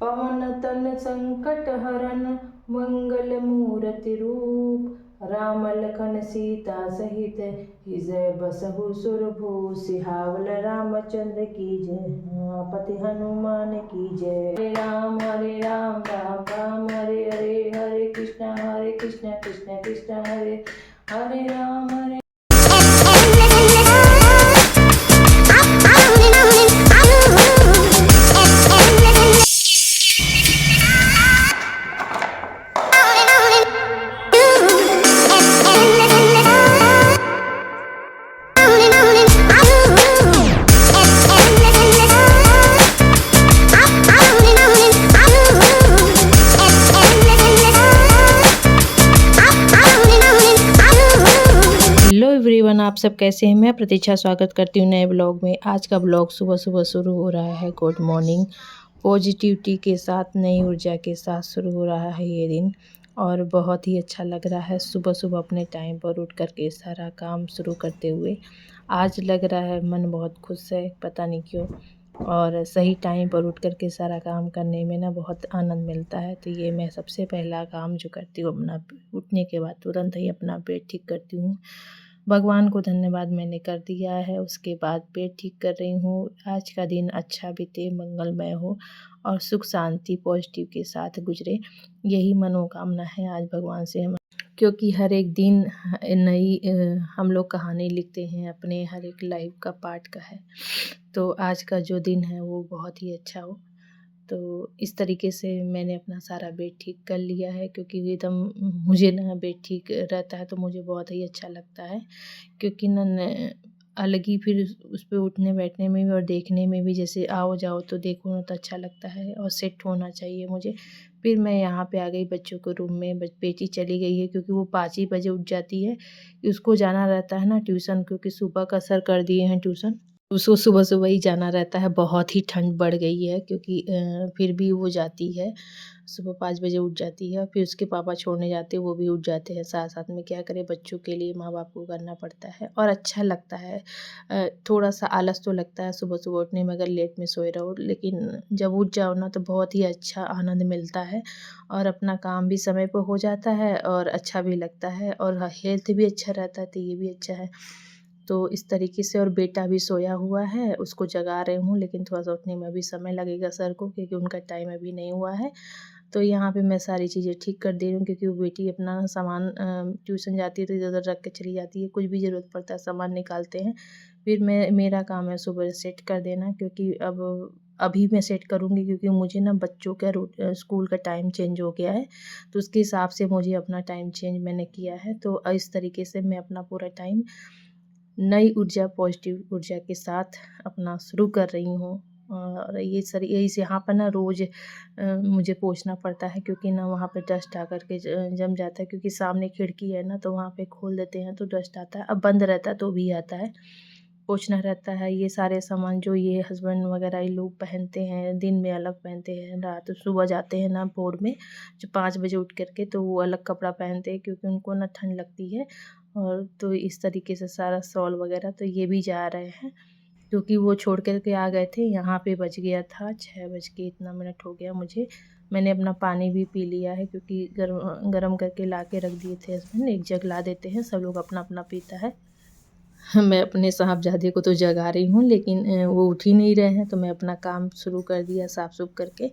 पवन तन संकट हरन मंगल मूर्ति रूप। राम लखन सीता सहित हृदय बसहु सुरभूप। सिहावल रामचंद्र की जय, पति हनुमान की जय। हरे राम राम राम हरे हरे, हरे कृष्ण कृष्ण कृष्ण हरे हरे राम हरे। हेलो एवरीवन, आप सब कैसे हैं। मैं प्रतीक्षा स्वागत करती हूँ नए ब्लॉग में। आज का ब्लॉग सुबह सुबह शुरू हो रहा है। गुड मॉर्निंग, पॉजिटिविटी के साथ, नई ऊर्जा के साथ शुरू हो रहा है ये दिन और बहुत ही अच्छा लग रहा है सुबह सुबह अपने टाइम पर उठ करके सारा काम शुरू करते हुए। आज लग रहा है मन बहुत खुश है, पता नहीं क्यों। और सही टाइम पर उठ करके सारा काम करने में ना बहुत आनंद मिलता है। तो ये मैं सबसे पहला काम जो करती हूँ, अपना उठने के बाद तुरंत ही अपना पेट ठीक करती हूँ। भगवान को धन्यवाद, मैंने कर दिया है। उसके बाद पेट ठीक कर रही हूँ। आज का दिन अच्छा बीते, मंगलमय हो और सुख शांति पॉजिटिव के साथ गुजरे, यही मनोकामना है आज भगवान से। क्योंकि हर एक दिन नई हम लोग कहानी लिखते हैं, अपने हर एक लाइफ का पार्ट का है। तो आज का जो दिन है वो बहुत ही अच्छा हो। तो इस तरीके से मैंने अपना सारा बेड ठीक कर लिया है, क्योंकि एकदम मुझे ना बेड ठीक रहता है तो मुझे बहुत ही अच्छा लगता है। क्योंकि ना अलग ही फिर उस पर उठने बैठने में भी और देखने में भी, जैसे आओ जाओ तो देखो ना तो अच्छा लगता है और सेट होना चाहिए मुझे। फिर मैं यहाँ पे आ गई बच्चों के रूम में। बेटी चली गई है क्योंकि वो 5 ही बजे उठ जाती है। उसको जाना रहता है ना ट्यूशन, क्योंकि सुबह का सर कर दिए हैं ट्यूशन। उसको सुबह सुबह ही जाना रहता है। बहुत ही ठंड बढ़ गई है, क्योंकि फिर भी वो जाती है सुबह 5 बजे उठ जाती है। फिर उसके पापा छोड़ने जाते हैं, वो भी उठ जाते हैं साथ साथ में। क्या करें, बच्चों के लिए माँ बाप को करना पड़ता है और अच्छा लगता है। थोड़ा सा आलस तो लगता है सुबह सुबह उठने में अगर लेट में सोए रहो, लेकिन जब उठ जाओ ना तो बहुत ही अच्छा आनंद मिलता है और अपना काम भी समय पर हो जाता है और अच्छा भी लगता है और हेल्थ भी अच्छा रहता है। तो ये भी अच्छा है। तो इस तरीके से, और बेटा भी सोया हुआ है, उसको जगा रही हूँ, लेकिन थोड़ा सा उठने में अभी समय लगेगा सर को, क्योंकि उनका टाइम अभी नहीं हुआ है। तो यहाँ पे मैं सारी चीज़ें ठीक कर दे रही हूँ, क्योंकि वो बेटी अपना सामान ट्यूशन जाती है तो इधर उधर रख के चली जाती है। कुछ भी ज़रूरत पड़ता है सामान निकालते हैं। फिर मेरा काम है सुबह सेट कर देना, क्योंकि अब अभी मैं सेट करूँगी, क्योंकि मुझे ना बच्चों का स्कूल का टाइम चेंज हो गया है। तो उसके हिसाब से मुझे अपना टाइम चेंज मैंने किया है। तो इस तरीके से मैं अपना पूरा टाइम नई ऊर्जा, पॉजिटिव ऊर्जा के साथ अपना शुरू कर रही हूँ। और यही से यहाँ पर ना रोज़ मुझे पोंछना पड़ता है, क्योंकि ना वहाँ पे डस्ट आकर के जम जाता है। क्योंकि सामने खिड़की है ना, तो वहाँ पे खोल देते हैं तो डस्ट आता है। अब बंद रहता है तो भी आता है, पोंछना रहता है। ये सारे सामान जो ये हस्बैंड वगैरह ये लोग पहनते हैं, दिन में अलग पहनते हैं, रात सुबह जाते हैं ना भोर में जो 5 बजे उठ करके, तो वो अलग कपड़ा पहनते हैं, क्योंकि उनको ना ठंड लगती है। और तो इस तरीके से सारा शॉल वगैरह तो ये भी जा रहे हैं, क्योंकि वो छोड़ कर के आ गए थे। यहाँ पे बज गया था 6 बज के इतना मिनट हो गया मुझे। मैंने अपना पानी भी पी लिया है, क्योंकि गरम करके ला के रख दिए थे हस्बैंड। एक जग ला देते हैं, सब लोग अपना अपना पीता है। मैं अपने साहबजादे को तो जगा रही हूँ, लेकिन वो उठ ही नहीं रहे हैं। तो मैं अपना काम शुरू कर दिया साफ़ सुफ करके,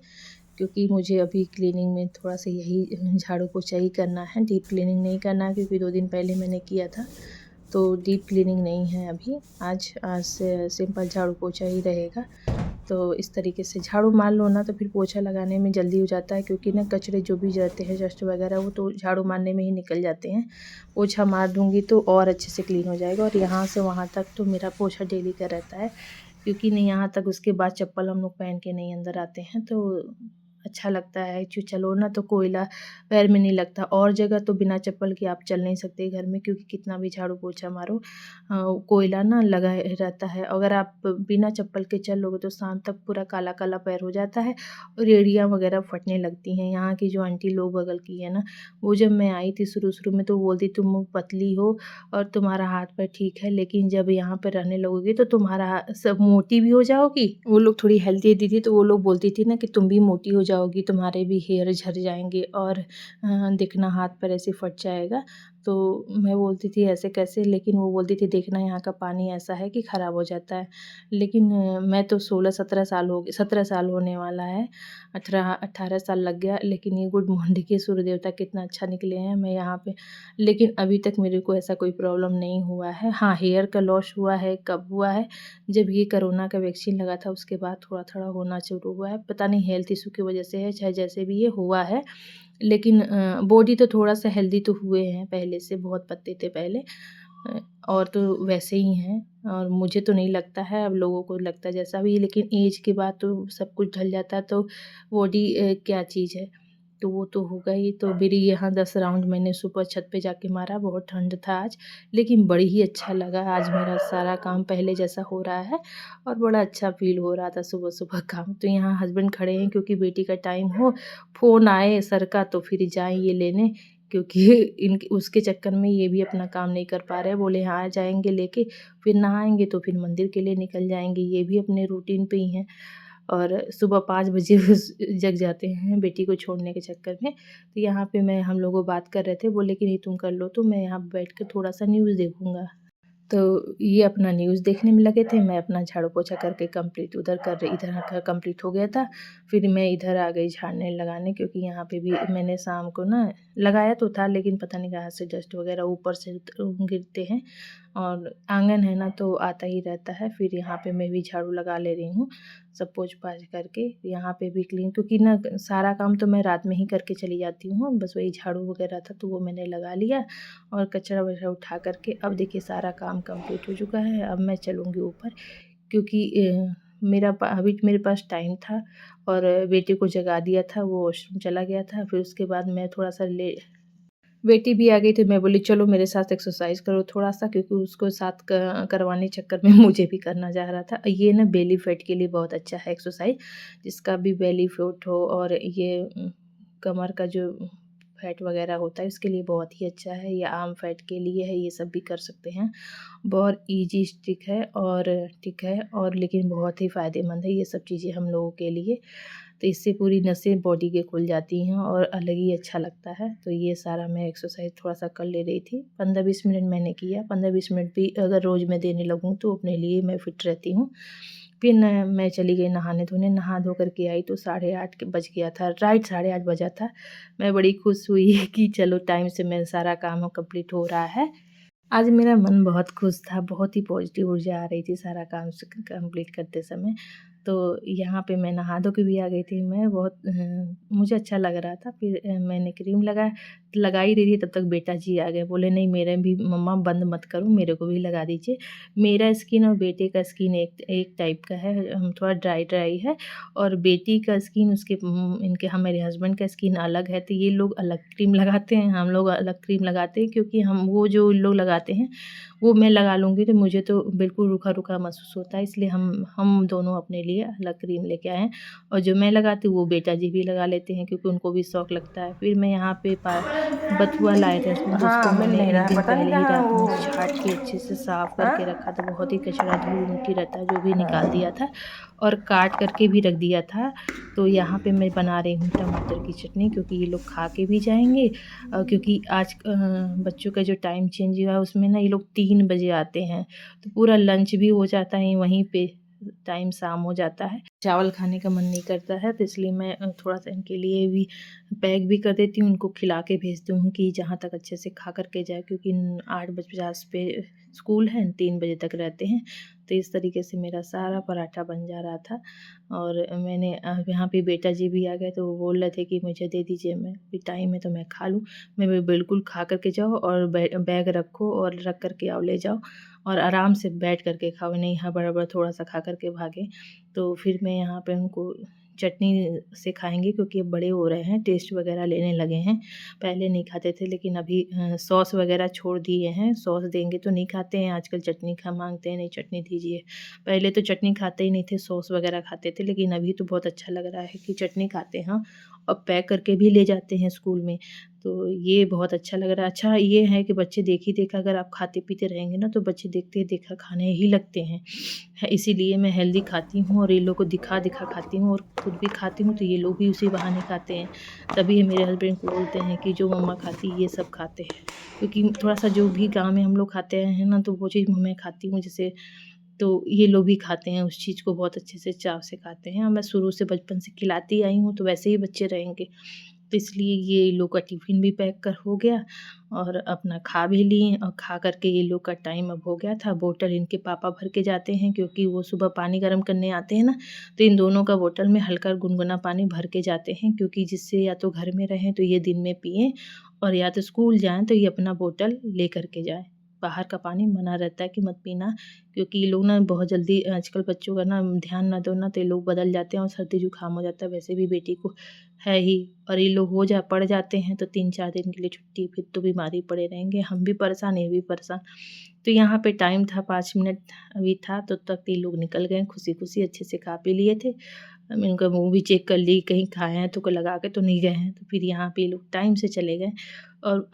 क्योंकि मुझे अभी क्लीनिंग में थोड़ा सा यही झाड़ू पोछा ही करना है। डीप क्लीनिंग नहीं करना है, क्योंकि 2 दिन पहले मैंने किया था। तो डीप क्लीनिंग नहीं है अभी। आज से सिंपल झाड़ू पोछा ही रहेगा। तो इस तरीके से झाड़ू मार लो ना तो फिर पोछा लगाने में जल्दी हो जाता है, क्योंकि ना कचरे जो भी रहते हैं, डस्ट वगैरह, वो तो झाड़ू मारने में ही निकल जाते हैं। पोछा मार दूँगी तो और अच्छे से क्लीन हो जाएगा। और यहाँ से वहाँ तक तो मेरा पोछा डेली का रहता है, क्योंकि नहीं यहाँ तक उसके बाद चप्पल हम लोग पहन के नहीं अंदर आते हैं। तो अच्छा लगता है चलो ना, तो कोयला पैर में नहीं लगता। और जगह तो बिना चप्पल के आप चल नहीं सकते घर में, क्योंकि कितना भी झाड़ू पोछा मारो कोयला ना लगा रहता है। अगर आप बिना चप्पल के चल लोगे तो शाम तक पूरा काला काला पैर हो जाता है और एड़ियाँ वगैरह फटने लगती हैं। यहाँ की जो आंटी लोग बगल की है ना, वो जब मैं आई थी शुरू शुरू में तो बोलती तुम पतली हो और तुम्हारा हाथ पैर ठीक है, लेकिन जब यहाँ पर रहने लगोगी तो तुम्हारा सब मोटी भी हो जाओगी। वो लोग थोड़ी हेल्दी थी तो वो लोग बोलती थी ना कि तुम भी मोटी हो जाओगी तुम्हारे भी हेयर झड़ जाएंगे और देखना हाथ पैर ऐसे फट जाएगा। तो मैं बोलती थी ऐसे कैसे, लेकिन वो बोलती थी देखना यहाँ का पानी ऐसा है कि ख़राब हो जाता है। लेकिन मैं तो 16-17 साल हो गए, 17 साल होने वाला है, 18 साल लग गया, लेकिन ये गुड मॉर्निंग के सूर्य देवता कितना अच्छा निकले हैं। मैं यहाँ पे, लेकिन अभी तक मेरे को ऐसा कोई प्रॉब्लम नहीं हुआ है। हाँ, हेयर का लॉस हुआ है, कब हुआ है, जब ये कोरोना का वैक्सीन लगा था उसके बाद थोड़ा-थोड़ा होना शुरू हुआ है। पता नहीं हेल्थ इश्यू की वजह से है, चाहे जैसे भी ये हुआ है। लेकिन बॉडी तो थोड़ा-सा हेल्दी तो हुए हैं, पहले से बहुत पतले थे पहले, अ, और तो वैसे ही हैं। और मुझे तो नहीं लगता है, अब लोगों को लगता है जैसा भी, लेकिन ऐज के बाद तो सब कुछ ढल जाता है, तो बॉडी क्या चीज़ है, तो वो तो होगा ही। तो मेरी यहाँ 10 राउंड मैंने सुबह छत पे जाके मारा, बहुत ठंड था आज, लेकिन बड़ी ही अच्छा लगा। आज मेरा सारा काम पहले जैसा हो रहा है और बड़ा अच्छा फ़ील हो रहा था सुबह-सुबह काम। तो यहाँ हस्बैंड खड़े हैं क्योंकि बेटी का टाइम हो, फ़ोन आए सर का तो फिर जाएँ ये लेने, क्योंकि इनके उसके चक्कर में ये भी अपना काम नहीं कर पा रहे हैं। बोले हाँ, जाएँगे लेके, फिर नहाएँगे तो फिर मंदिर के लिए निकल जाएँगे। ये भी अपने रूटीन पे ही हैं और सुबह 5 बजे जग जाते हैं बेटी को छोड़ने के चक्कर में। तो यहाँ पे हम लोग बात कर रहे थे, बोले कि नहीं तुम कर लो, तो मैं यहाँ बैठ के थोड़ा-सा न्यूज़ देखूँगा। तो ये अपना न्यूज़ देखने में लगे थे, मैं अपना झाड़ू पोछा करके कंप्लीट उधर कर रही, इधर का कंप्लीट हो गया था। फिर मैं इधर आ गई झाड़ने लगाने, क्योंकि यहाँ पे भी मैंने शाम को ना लगाया तो था, लेकिन पता नहीं कहाँ से डस्ट वगैरह ऊपर से गिरते हैं, और आंगन है ना तो आता ही रहता है। फिर यहाँ पे मैं भी झाड़ू लगा ले रही हूँ, सब पोंछ-पाछ करके यहाँ पे भी क्लीन, क्योंकि ना सारा काम तो मैं रात में ही करके चली जाती हूँ। बस वही झाड़ू वगैरह था तो वो मैंने लगा लिया, और कचरा-वचरा उठा करके अब देखिए सारा काम कंप्लीट हो चुका है। अब मैं चलूँगी ऊपर, क्योंकि अभी मेरे पास टाइम था, और बेटे को जगा दिया था, वो वॉशरूम चला गया था। फिर उसके बाद मैं थोड़ा-सा ले बेटी भी आ गई थी, मैं बोली चलो मेरे साथ एक्सरसाइज़ करो थोड़ा-सा, क्योंकि उसको साथ करवाने चक्कर में मुझे भी करना जा रहा था। ये ना बेली फैट के लिए बहुत अच्छा है एक्सरसाइज़, जिसका भी बेली फैट हो, और ये कमर का जो फैट वगैरह होता है इसके लिए बहुत ही अच्छा है। ये आर्म फैट के लिए है, ये सब भी कर सकते हैं। बहुत ईज़ी स्टिक है और टिक है, और लेकिन बहुत ही फ़ायदेमंद है ये सब चीज़ें हम लोगों के लिए। तो इससे पूरी नसें बॉडी के खुल जाती हैं और अलग ही अच्छा लगता है। तो ये सारा मैं एक्सरसाइज़ थोड़ा-सा कर ले रही थी। 15-20 मिनट मैंने किया, 15-20 मिनट भी अगर रोज़ मैं देने लगूँ तो अपने लिए मैं फिट रहती हूँ। फिर न मैं चली गई नहाने-धोने, नहा धो कर के आई तो 8:30 के बज गया था, राइट 8:30 बजा था। मैं बड़ी खुश हुई कि चलो टाइम से मेरा सारा काम कंप्लीट हो रहा है। आज मेरा मन बहुत खुश था, बहुत ही पॉज़िटिव ऊर्जा आ रही थी सारा काम कंप्लीट करते समय। तो यहाँ पे मैं नहा धो के भी आ गई थी, मैं बहुत मुझे अच्छा लग रहा था। फिर मैंने क्रीम लगा ही रही थी, तब तक बेटा जी आ गए, बोले नहीं मेरे भी मम्मा बंद मत करो, मेरे को भी लगा दीजिए। मेरा स्किन और बेटे का स्किन एक एक टाइप का है, थोड़ा ड्राई है, और बेटी का स्किन मेरे हस्बैंड का स्किन अलग है, तो ये लोग अलग क्रीम लगाते हैं, हम लोग अलग क्रीम लगाते हैं, क्योंकि हम वो जो लोग लगाते हैं वो मैं लगा लूँगी तो मुझे तो बिल्कुल रूखा-रूखा महसूस होता है, इसलिए हम दोनों अपने लिए अलग क्रीम लेके आए हैं, और जो मैं लगाती हूँ वो बेटा जी भी लगा लेते हैं, क्योंकि उनको भी शौक लगता है। फिर मैं यहाँ पे बथुआ लाए थे हस्बैंड, उसको हाँ, मिल मैंने नहीं रहा एक है, दिन पता नहीं पहले ही कहाँ रात वो। में छाँट के अच्छे से साफ़ करके हाँ? रखा था, बहुत ही कचरा धूल-मिट्टी रहता है जो भी निकाल दिया था, और काट करके भी रख दिया था। तो यहाँ पे मैं बना रही हूँ टमाटर की चटनी, क्योंकि ये लोग खा के भी जाएँगे, क्योंकि आज बच्चों का जो टाइम चेंज हुआ है उसमें ना ये लोग 3 बजे आते हैं, तो पूरा लंच भी हो जाता है वहीं पे, टाइम शाम हो जाता है। चावल खाने का मन नहीं करता है, तो इसलिए मैं थोड़ा-सा इनके लिए भी पैक भी कर देती हूँ, उनको खिला के भेजती हूँ कि जहाँ तक अच्छे से खा कर के जाए, क्योंकि 8:50 पे स्कूल है, 3 बजे तक रहते हैं। तो इस तरीके से मेरा सारा पराठा बन जा रहा था, और मैंने यहाँ पे बेटा जी भी आ गए, तो वो बोल रहे थे कि मुझे दे दीजिए, मैं भी टाइम है तो मैं खा लूँ। मैं भी बिल्कुल खा कर के जाओ, और बैग रखो और रख कर के आओ, ले जाओ, और आराम से बैठ कर के खाओ, नहीं हबड़-हबड़ थोड़ा-सा खा कर के भागे। तो फिर मैं यहाँ पे उनको चटनी से खाएँगे, क्योंकि अब बड़े हो रहे हैं, टेस्ट वग़ैरह लेने लगे हैं। पहले नहीं खाते थे, लेकिन अभी सॉस वग़ैरह छोड़ दिए हैं, सॉस देंगे तो नहीं खाते हैं, आजकल चटनी माँगते हैं, नहीं चटनी दीजिए। पहले तो चटनी खाते ही नहीं थे, सॉस वग़ैरह खाते थे, लेकिन अभी तो बहुत अच्छा लग रहा है कि चटनी खाते हैं, और पैक करके भी ले जाते हैं स्कूल में। तो ये बहुत अच्छा लग रहा है। अच्छा ये है कि बच्चे देख ही देखा अगर आप खाते पीते रहेंगे ना तो बच्चे देखते ही देखा खाने ही लगते हैं। इसीलिए मैं हेल्दी खाती हूँ और ये लोग को दिखा दिखा खाती हूँ और खुद भी खाती हूँ, तो ये लोग भी उसी बहाने खाते हैं। तभी मेरे हस्बैंड को बोलते हैं कि जो मम्मा खाती है ये सब खाते हैं, क्योंकि थोड़ा-सा जो भी गाँव में हम लोग खाते हैं ना तो वो चीज़ मैं खाती हूँ, जैसे तो ये लोग भी खाते हैं उस चीज़ को, बहुत अच्छे से चाव से खाते हैं और मैं शुरू से बचपन से खिलाती आई हूँ, तो वैसे ही बच्चे रहेंगे। तो इसलिए ये लोग का टिफ़िन भी पैक कर हो गया और अपना खा भी लिए और खा कर के ये लोग का टाइम अब हो गया था। बोतल इनके पापा भर के जाते हैं, क्योंकि वो सुबह पानी गर्म करने आते हैं ना, तो इन दोनों का बोतल में हल्का गुनगुना पानी भर के जाते हैं, क्योंकि जिससे या तो घर में रहें तो ये दिन में पिएँ और या तो स्कूल जाएँ तो ये अपना बोतल ले कर के जाएँ। बाहर का पानी मना रहता है कि मत पीना, क्योंकि ये लोग ना बहुत जल्दी आजकल बच्चों का ना ध्यान ना दो ना तो ये लोग बदल जाते हैं और सर्दी जुकाम हो जाता है। वैसे भी बेटी को है ही, और ये लोग पड़ जाते हैं तो 3-4 दिन के लिए छुट्टी, फिर तो बीमारी पड़े रहेंगे। हम भी परेशान, ये भी परेशान। तो यहाँ पे टाइम था 5 मिनट अभी था, तो तक ये लोग निकल गए खुशी-खुशी, अच्छे से खा पी लिए थे। मैं उनका मुँह भी चेक कर ली, कहीं खाए हैं तो लगा के तो नहीं गए हैं। तो फिर यहाँ पे ये लोग टाइम से चले गए और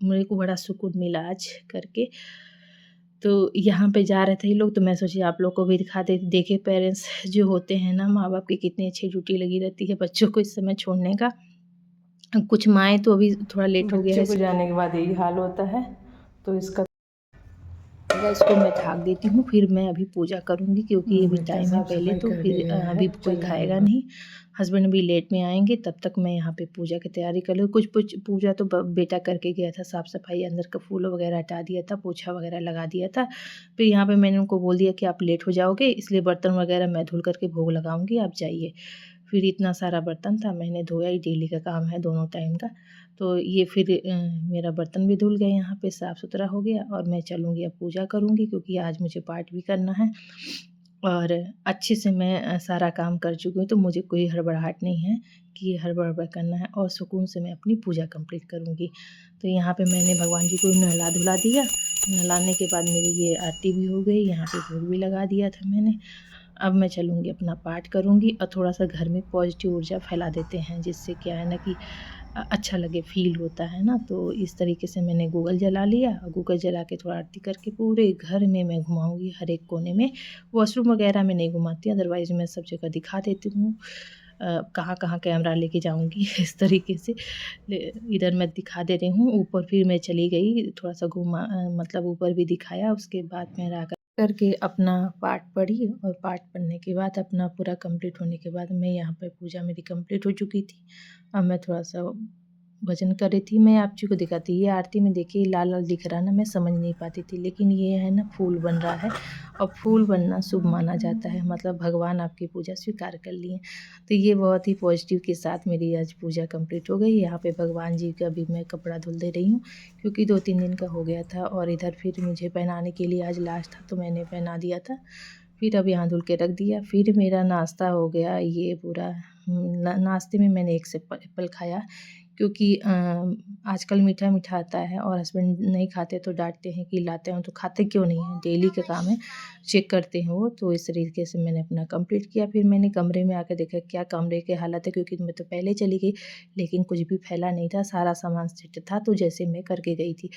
मेरे को बड़ा सुकून मिला आज करके। तो यहाँ पे जा रहे थे ये लोग, तो मैं सोची आप लोग को भी दिखा दे। देखे पेरेंट्स जो होते हैं ना, माँ बाप की कितनी अच्छी ड्यूटी लगी रहती है बच्चों को इस समय छोड़ने का। कुछ माएँ तो अभी थोड़ा लेट हो गया है, बच्चे को जाने के बाद यही हाल होता है, तो इसका इसको मैं ढाक देती हूँ। फिर मैं अभी पूजा करूँगी, क्योंकि अभी बेटा टाइम है साफ पहले, सफाई तो कर फिर दिया गया अभी है, कोई चल खाएगा जाएगा। नहीं। हस्बैंड भी लेट में आएंगे, तब तक मैं यहाँ पे पूजा की तैयारी कर लूँ। कुछ पूजा तो बेटा करके गया था, साफ़ सफाई अंदर का फूल वगैरह हटा दिया था, पोछा वगैरह लगा दिया था। फिर यहाँ पे मैंने उनको बोल दिया कि आप लेट हो जाओगे, इसलिए बर्तन वगैरह मैं धुल करके भोग लगाऊंगी, आप जाइए। फिर इतना सारा बर्तन था, मैंने धोया ही, डेली का काम है दोनों टाइम का। तो ये फिर मेरा बर्तन भी धुल गए, यहाँ पे साफ़ सुथरा हो गया और मैं चलूँगी अब पूजा करूँगी, क्योंकि आज मुझे पाठ भी करना है। और अच्छे से मैं सारा काम कर चुकी हूँ, तो मुझे कोई हड़बड़ाहट नहीं है कि हड़बड़ करना है, और सुकून से मैं अपनी पूजा कंप्लीट करूँगी। तो यहाँ पे मैंने भगवान जी को नहला धुला दिया। नहलाने के बाद मेरी ये आरती भी हो गई, यहाँ पे भोग भी लगा दिया था मैंने। अब मैं चलूँगी अपना पाठ करूँगी और थोड़ा-सा घर में पॉजिटिव ऊर्जा फैला देते हैं, जिससे क्या है ना कि अच्छा लगे, फ़ील होता है ना। तो इस तरीके से मैंने गूगल जला लिया और गूगल जला के थोड़ा आरती करके पूरे घर में मैं घुमाऊँगी, हर एक कोने में। वॉशरूम वगैरह में नहीं घुमाती, अदरवाइज़ मैं सब जगह दिखा देती हूँ। कहाँ-कहाँ कैमरा लेके जाऊँगी इस तरीके से इधर मैं दिखा दे रही हूँ। ऊपर फिर मैं चली गई, थोड़ा-सा घूमा, मतलब ऊपर भी दिखाया। उसके बाद मैं करके अपना पाठ पढ़ी और पाठ पढ़ने के बाद अपना पूरा कंप्लीट होने के बाद मैं यहाँ पे पूजा मेरी कंप्लीट हो चुकी थी। अब मैं थोड़ा-सा भजन कर रही थी। मैं आप जी को दिखाती, ये आरती में देखिए लाल-लाल दिख रहा ना, मैं समझ नहीं पाती थी, लेकिन ये है ना फूल बन रहा है और फूल बनना शुभ माना जाता है, मतलब भगवान आपकी पूजा स्वीकार कर लिए। तो ये बहुत ही पॉजिटिव के साथ मेरी आज पूजा कंप्लीट हो गई। यहाँ पे भगवान जी का भी मैं कपड़ा धुल दे रही हूँ, क्योंकि 2-3 दिन का हो गया था और इधर फिर मुझे पहनाने के लिए आज लास्ट था, तो मैंने पहना दिया था। फिर अब यहाँ धुल के रख दिया। फिर मेरा नाश्ता हो गया ये पूरा। नाश्ते में मैंने एक एप्पल खाया, क्योंकि आजकल मीठा-मीठा आता है और हस्बैंड नहीं खाते तो डाँटते हैं कि लाते हो तो खाते क्यों नहीं हैं, डेली का काम है, चेक करते हैं वो। तो इस तरीके से मैंने अपना कंप्लीट किया। फिर मैंने कमरे में आकर देखा क्या कमरे की हालत है, क्योंकि मैं तो पहले चली गई, लेकिन कुछ भी फैला नहीं था, सारा सामान सेट था, तो जैसे मैं करके गई थी।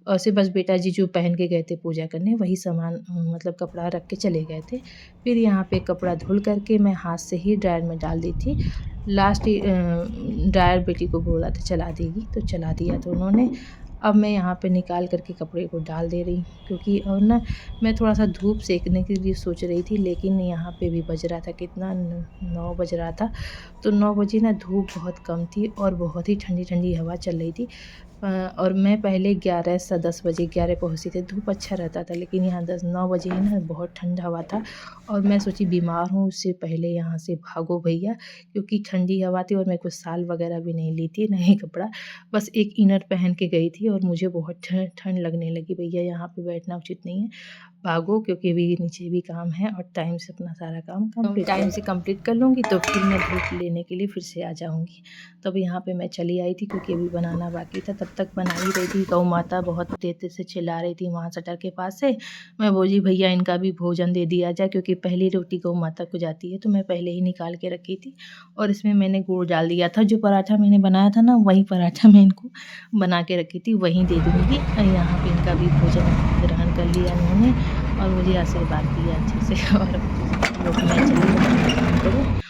ऐसे बस बेटा जी जो पहन के गए थे पूजा करने, वही सामान मतलब कपड़ा रख के चले गए थे। फिर यहाँ पे कपड़ा धुल करके मैं हाथ से ही ड्रायर में डाल दी थी। लास्ट ड्रायर बेटी को बोला था चला देगी, तो चला दिया था उन्होंने। अब मैं यहाँ पे निकाल करके कपड़े को डाल दे रही हूँ, क्योंकि और ना मैं थोड़ा-सा धूप सेकने के लिए सोच रही थी, लेकिन यहाँ पे भी बज रहा था कितना 9 बज रहा था। तो 9 बजे ना धूप बहुत कम थी और बहुत ही ठंडी-ठंडी हवा चल रही थी। और मैं पहले 11 सा 10 बजे 11 पहुँची थी, धूप अच्छा रहता था, लेकिन यहाँ 10-9 बजे ही ना बहुत ठंडा हवा था और मैं सोची बीमार हूँ, उससे पहले यहाँ से भागो भैया, क्योंकि ठंडी हवा थी और मैं कुछ शाल वगैरह भी नहीं ली थी, नहीं कपड़ा, बस एक इनर पहन के गई थी और मुझे बहुत ठंड लगने लगी। भैया यहाँ पे बैठना उचित नहीं है, भागो, क्योंकि अभी नीचे भी काम है और टाइम से अपना सारा काम कंप्लीट कर लूँगी, तो फिर मैं धूप लेने के लिए फिर से आ जाऊँगी। तब यहाँ पे मैं चली आई थी, क्योंकि अभी बनाना बाकी था, तब तब तक बना ही रही थी। गौ माता बहुत तेज़ से चिल्ला रही थी वहाँ शटर के पास से। मैं बोली भैया इनका भी भोजन दे दिया जाए, क्योंकि पहली रोटी गौ माता को जाती है, तो मैं पहले ही निकाल के रखी थी। और इसमें मैंने गुड़ डाल दिया था। जो पराठा मैंने बनाया था ना, वही पराठा मैं इनको बना के रखी थी, वहीं दे दूँगी। यहाँ पे इनका भी भोजन ग्रहण कर लिया इन्होंने और मुझे आशीर्वाद दिया अच्छे से। और लोग मैं चली अपना काम करूँ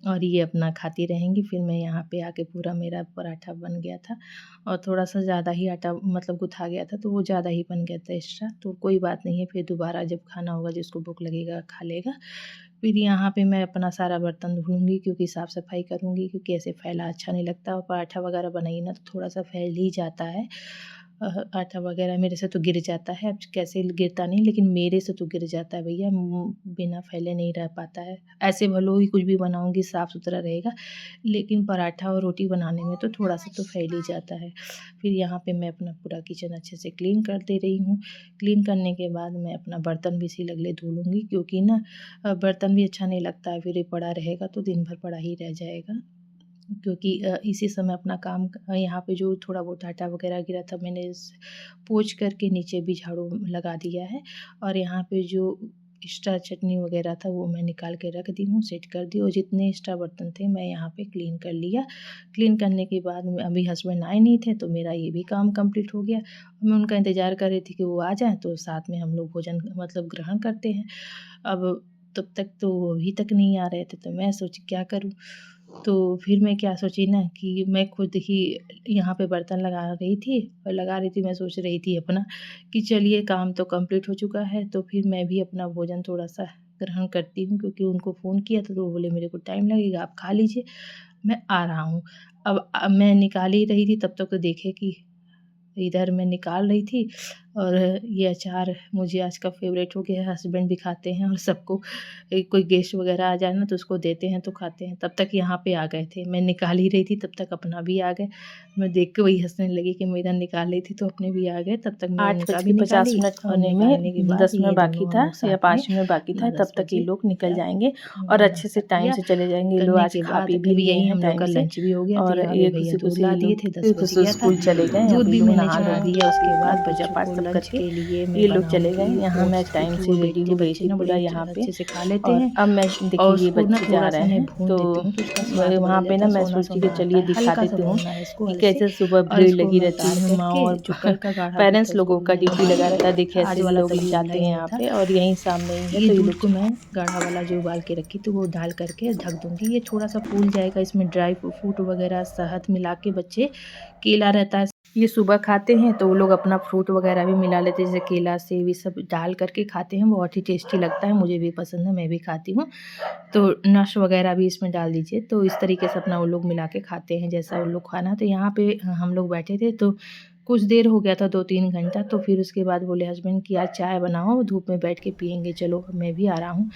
और ये अपना खाती रहेंगी। फिर मैं यहाँ पे आके पूरा मेरा पराठा बन गया था और थोड़ा-सा ज़्यादा ही आटा मतलब गुथा गया था, तो वो ज़्यादा ही बन गया था एक्स्ट्रा, तो कोई बात नहीं है, फिर दोबारा जब खाना होगा जिसको भूख लगेगा खा लेगा। फिर यहाँ पे मैं अपना सारा बर्तन धुलूँगी, क्योंकि साफ़-सफ़ाई करूँगी, क्योंकि ऐसे फैला अच्छा नहीं लगता और पराठा वगैरह बनाइए ना तो थोड़ा-सा फैल ही जाता है। आटा वगैरह मेरे से तो गिर जाता है, अब कैसे गिरता नहीं, लेकिन मेरे से तो गिर जाता है भैया, बिना फैले नहीं रह पाता है। ऐसे भले ही कुछ भी बनाऊँगी साफ़-सुथरा रहेगा, लेकिन पराठा और रोटी बनाने में तो थोड़ा-सा तो फैल ही जाता है। फिर यहाँ पे मैं अपना पूरा किचन अच्छे से क्लीन कर दे रही हूँ। क्लीन करने के बाद मैं अपना बर्तन भी इसी लगले धो लूँगी, क्योंकि ना बर्तन भी अच्छा नहीं लगता है, फिर ये पड़ा रहेगा तो दिन भर पड़ा ही रह जाएगा। क्योंकि इसी समय अपना काम यहाँ पे जो थोड़ा बहुत आटा वगैरह गिरा था, मैंने पोंछ करके नीचे भी झाड़ू लगा दिया है। और यहाँ पे जो एक्स्ट्रा चटनी वगैरह था वो मैं निकाल के रख दी हूँ, सेट कर दी, और जितने एक्स्ट्रा बर्तन थे मैं यहाँ पे क्लीन कर लिया। क्लीन करने के बाद में अभी हस्बैंड आए नहीं थे, तो मेरा ये भी काम कंप्लीट हो गया। मैं उनका इंतज़ार कर रही थी कि वो आ जाएँ तो साथ में हम लोग भोजन मतलब ग्रहण करते हैं। अब तब तक तो वो अभी तक नहीं आ रहे थे, तो मैं सोची क्या करूँ? तो फिर मैं क्या सोची ना कि मैं खुद ही यहाँ पे बर्तन लगा रही थी, मैं सोच रही थी अपना कि चलिए काम तो कंप्लीट हो चुका है, तो फिर मैं भी अपना भोजन थोड़ा-सा ग्रहण करती हूँ, क्योंकि उनको फ़ोन किया था तो वो बोले मेरे को टाइम लगेगा, आप खा लीजिए, मैं आ रहा हूँ। अब मैं निकाल ही रही थी, तब तक तो देखे कि इधर मैं निकाल रही थी और ये अचार मुझे आज का फ़ेवरेट हो गया है, हस्बैंड भी खाते हैं और सबको कोई गेस्ट वग़ैरह आ जाए ना तो उसको देते हैं तो खाते हैं। तब तक यहाँ पे आ गए थे, मैं निकाल ही रही थी तब तक अपना भी आ गए। मैं देख के वही हँसने लगी कि मैं इधर निकाल रही थी तो अपने भी आ गए, तब तक मैं आठ उनका बज भी के 50 निकाली मिनट और होने निकालने के में बाद 10 मिनट ये बाकी दोनों हम था लोग या साथ में 5 मिनट बाकी था, 10 तब तक ये बजे लोग निकल या जाएंगे और उन्होंने अच्छे नाश्ता से टाइम किया। से चले जाएंगे। ये लोग करने आज के खा बाद पी भी फिर लिए यही हैं हम लोग टाइम का से लंच भी हो गया, तो और यहाँ पे ये भैया खुशी दूध खुशी ला ये दिए लोग थे, 10 फिर बज खुशी गया था। स्कूल चले गए। दूध अब ये भी लोग मैंने नहा धो चढ़ा दिए, दिया, उसके उसके बाद बाद पूजा बच्चों पाठ को सब लंच करके के लिए मैं ये लोग चले गए। बनाऊँगी यहाँ मैं ओट्स, टाइम क्योंकि से वो रेडी दो हुई बच्चे थी ना पूरा बड़े यहाँ पे। अच्छे से खा लेते और हैं। अब मैं और देखिए ये उसको ना बच्चे जा थोड़ा-सा रहे मैं हैं, भून तो देती हूँ, तो उसका स्वाद वहाँ बदल पे जाता ना है, मैं सोची कि सोना-सोना आता चलिए है। दिखा हल्का-सा देती हूँ भूनना है इसको कि हल्के से, कैसे सुबह और भीड़ इसको लगी मैं रहती उतार है। माँ करके और जो कल का गाढ़ा दूध था पेरेंट्स उसको लोगों भी का मैंने ड्यूटी उबाल लगा के रहता है। रखा देखिए था। आज ऐसे वाला लोग तभी उबला जाते ही हैं नहीं यहाँ था। पे और यहीं सामने ही है, ये तो ये दूध लोग को मैं गाढ़ा वाला जो उबाल के रखी थी वो डाल करके ढक दूँगी। ये थोड़ा-सा फूल जाएगा, इसमें ड्राई फ्रूट वगैरह शहद मिला के बच्चे, केला रहता है, ये सुबह खाते हैं तो वो लोग अपना फ्रूट वगैरह भी मिला लेते हैं, जैसे केला, सेब, ये सब डाल करके खाते हैं, बहुत ही टेस्टी लगता है, मुझे भी पसंद है, मैं भी खाती हूँ। तो नट्स वगैरह भी इसमें डाल दीजिए, तो इस तरीके से अपना वो लोग मिला के खाते हैं जैसा वो लोग खाना। तो यहाँ पे हम लोग बैठे थे तो कुछ देर हो गया था, 2-3 घंटा, तो फिर उसके बाद बोले हस्बैंड कि आज चाय बनाओ, धूप में बैठ के पिएंगे, चलो मैं भी आ रहा हूँ।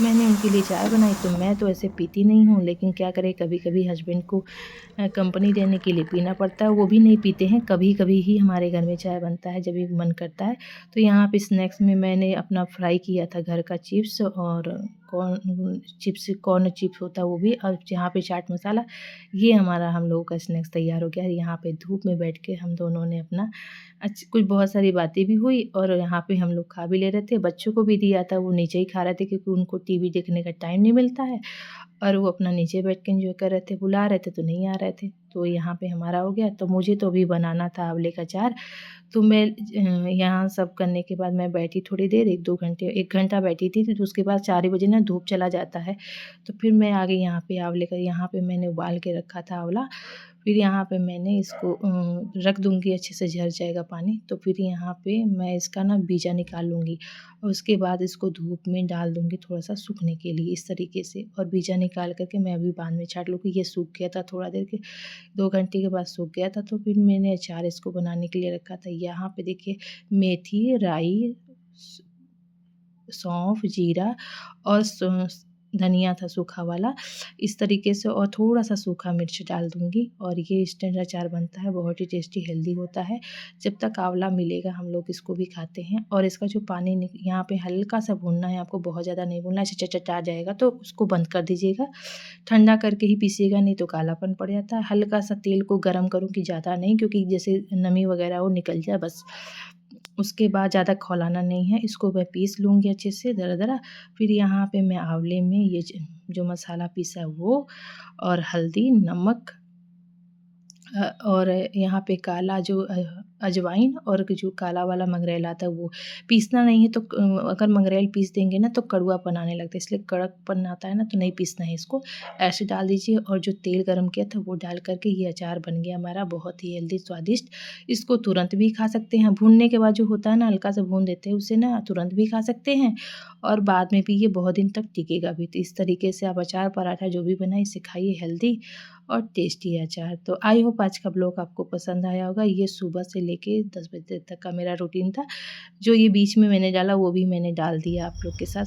मैंने उनके लिए चाय बनाई, तो मैं तो ऐसे पीती नहीं हूँ, लेकिन क्या करें, कभी कभी हस्बैंड को कंपनी देने के लिए पीना पड़ता है, वो भी नहीं पीते हैं, कभी कभी ही हमारे घर में चाय बनता है जब भी मन करता है। तो यहाँ पे स्नैक्स में मैंने अपना फ्राई किया था घर का चिप्स और कॉर्न चिप्स होता है वो भी, और यहाँ पे चाट मसाला, ये हमारा हम लोगों का स्नैक्स तैयार हो गया है। यहाँ पे धूप में बैठ के हम दोनों ने अपना कुछ बहुत सारी बातें भी हुई और यहाँ पे हम लोग खा भी ले रहे थे, बच्चों को भी दिया था, वो नीचे ही खा रहे थे क्योंकि उनको टीवी देखने का टाइम नहीं मिलता है, और वो अपना नीचे बैठ के एंजॉय कर रहे थे, बुला रहे थे तो नहीं आ रहे थे। तो यहाँ पे हमारा हो गया। तो मुझे तो अभी बनाना था आंवले का अचार, तो मैं यहाँ सब करने के बाद मैं बैठी थोड़ी देर, 1-2 घंटे, 1 घंटा बैठी थी, तो उसके बाद 4 बजे ना धूप चला जाता है, तो फिर मैं आ गई यहाँ पे आंवले का, यहाँ पे मैंने उबाल के रखा था आंवला। फिर यहाँ पे मैंने इसको रख दूँगी, अच्छे से झड़ जाएगा पानी, तो फिर यहाँ पे मैं इसका ना बीजा निकाल लूँगी और उसके बाद इसको धूप में डाल दूँगी थोड़ा-सा सूखने के लिए इस तरीके से, और बीजा निकाल कर के मैं अभी बाद में छाँट लूँगी। ये सूख गया था थोड़ा देर के, 2 घंटे के बाद सूख गया था, तो फिर मैंने अचार इसको बनाने के लिए रखा था। यहाँ पे देखिए मेथी, राई, सौंफ, जीरा और धनिया था सूखा वाला, इस तरीके से, और थोड़ा सा सूखा मिर्च डाल दूँगी। और ये इंस्टेंट अचार बनता है, बहुत ही टेस्टी हेल्दी होता है। जब तक आंवला मिलेगा हम लोग इसको भी खाते हैं। और इसका जो पानी यहाँ पे हल्का सा भूनना है आपको, बहुत ज़्यादा नहीं भूनना है, चटचटा जाएगा तो उसको बंद कर दीजिएगा। ठंडा करके ही पीसिएगा, नहीं तो कालापन पड़ जाता है। हल्का सा तेल को गर्म करूँगी, ज़्यादा नहीं, क्योंकि जैसे नमी वगैरह वो निकल जाए बस। उसके बाद ज़्यादा खौलाना नहीं है, इसको मैं पीस लूँगी अच्छे से दरा-दरा। फिर यहाँ पे मैं आंवले में ये जो मसाला पीसा है वो, और हल्दी, नमक, और यहाँ पे काला जो अजवाइन, और जो काला वाला मंगरेल आता है वो। पीसना नहीं है तो अगर मंगरेल पीस देंगे ना तो कड़वापन आने लगता है, इसलिए कड़कपन आता है ना, तो नहीं पीसना है इसको। ऐसे डाल दीजिए, और जो तेल गरम किया था वो डाल करके ये अचार बन गया हमारा, बहुत ही हेल्दी स्वादिष्ट। इसको तुरंत भी खा सकते हैं, भूनने के बाद जो होता है ना, हल्का सा भून देते हैं उसे ना, तुरंत भी खा सकते हैं, और बाद में भी ये बहुत दिन तक टिकेगा भी। तो इस तरीके से आप अचार पराठा जो भी बनाए इसे खाइए, हेल्दी और टेस्टी अचार। तो आई होप आज का ब्लॉग आपको पसंद आया होगा। ये सुबह से लेके 10 बजे तक का मेरा रूटीन था। जो ये बीच में मैंने डाला वो भी मैंने डाल दिया आप लोग के साथ।